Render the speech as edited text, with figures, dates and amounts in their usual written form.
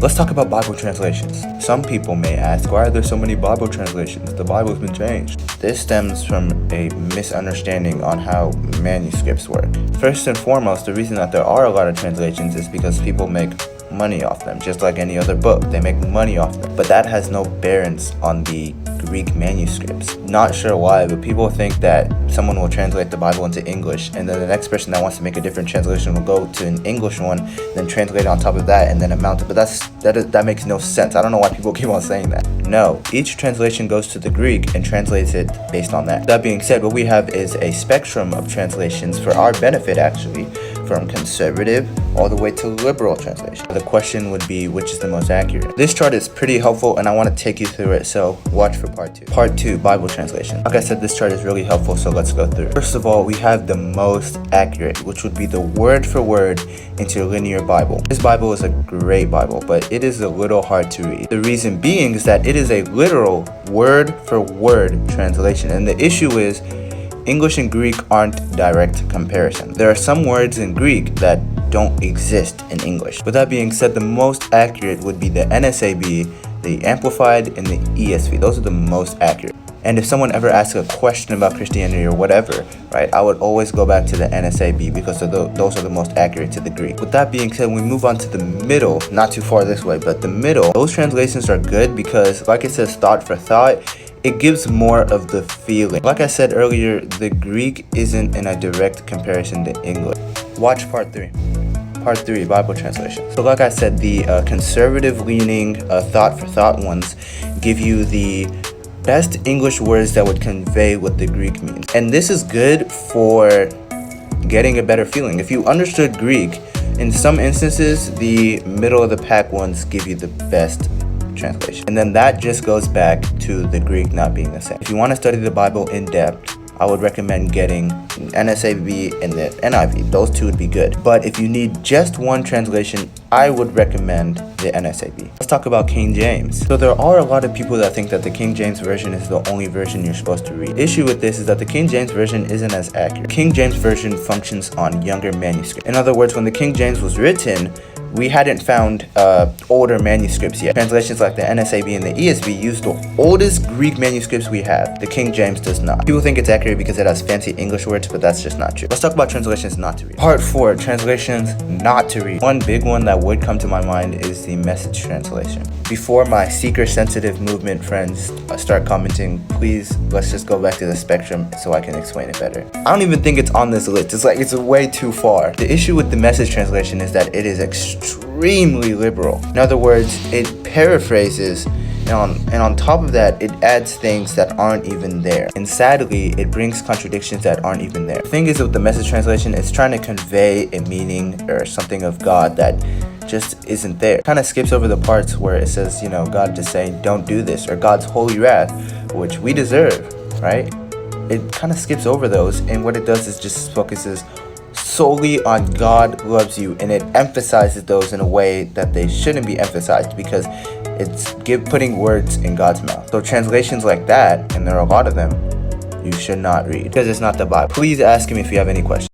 Let's talk about Bible translations. Some people may ask, why are there so many Bible translations? The Bible's been changed. This stems from a misunderstanding on how manuscripts work. First and foremost, the reason that there are a lot of translations is because people make money off them, just like any other book. They make money off them. But that has no bearance on the Greek manuscripts. Not sure why, but people think that someone will translate the Bible into English, and then the next person that wants to make a different translation will go to an English one, then translate it on top of that, and then amount it. But that makes no sense. I don't know why people keep on saying that. No, each translation goes to the Greek and translates it based on that. That being said, what we have is a spectrum of translations for our benefit, actually, from conservative all the way to liberal translation. The question would be, which is the most accurate? This chart is pretty helpful, and I want to take you through it, so watch for part 2. Part 2, Bible translation. Like I said, this chart is really helpful, so let's go through. First of all, we have the most accurate, which would be the word for word interlinear Bible. This Bible is a great Bible, but it is a little hard to read. The reason being is that it is a literal word for word translation, and the issue is English and Greek aren't direct comparison. There are some words in Greek that don't exist in English. With that being said, the most accurate would be the NSAB, the Amplified, and the ESV. Those are the most accurate. And if someone ever asks a question about Christianity or whatever, right, I would always go back to the NSAB because those are the most accurate to the Greek. With that being said, when we move on to the middle, not too far this way, but the middle, those translations are good because, like it says, thought for thought, it gives more of the feeling. Like I said earlier, the Greek isn't in a direct comparison to English. Watch part 3. Part 3, Bible translation. So like I said, the conservative-leaning thought for thought ones give you the best English words that would convey what the Greek means. And this is good for getting a better feeling. If you understood Greek, in some instances, the middle of the pack ones give you the best translation. And then that just goes back to the Greek not being the same. If you want to study the Bible in depth, I would recommend getting NSAB and the NIV. Those two would be good. But if you need just one translation, I would recommend the NSAB. Let's talk about King James. So there are a lot of people that think that the King James Version is the only version you're supposed to read. The issue with this is that the King James Version isn't as accurate. King James Version functions on younger manuscripts. In other words, when the King James was written, we hadn't found older manuscripts yet. Translations like the NSAB and the ESV use the oldest Greek manuscripts we have. The King James does not. People think it's accurate because it has fancy English words, but that's just not true. Let's talk about translations not to read. Part 4, translations not to read. One big one that would come to my mind is the Message translation. Before my seeker-sensitive movement friends start commenting, please, let's just go back to the spectrum so I can explain it better. I don't even think it's on this list. It's way too far. The issue with the Message translation is that it is extremely liberal. In other words, it paraphrases, and on top of that, it adds things that aren't even there. And sadly, it brings contradictions that aren't even there. The thing is with the Message translation, it's trying to convey a meaning or something of God that just isn't there. It kind of skips over the parts where it says, God just saying, don't do this, or God's holy wrath, which we deserve, right? It kind of skips over those, and what it does is just focuses solely on God loves you, and it emphasizes those in a way that they shouldn't be emphasized because it's putting words in God's mouth. So translations like that, and there are a lot of them, you should not read because it's not the Bible. Please ask him if you have any questions.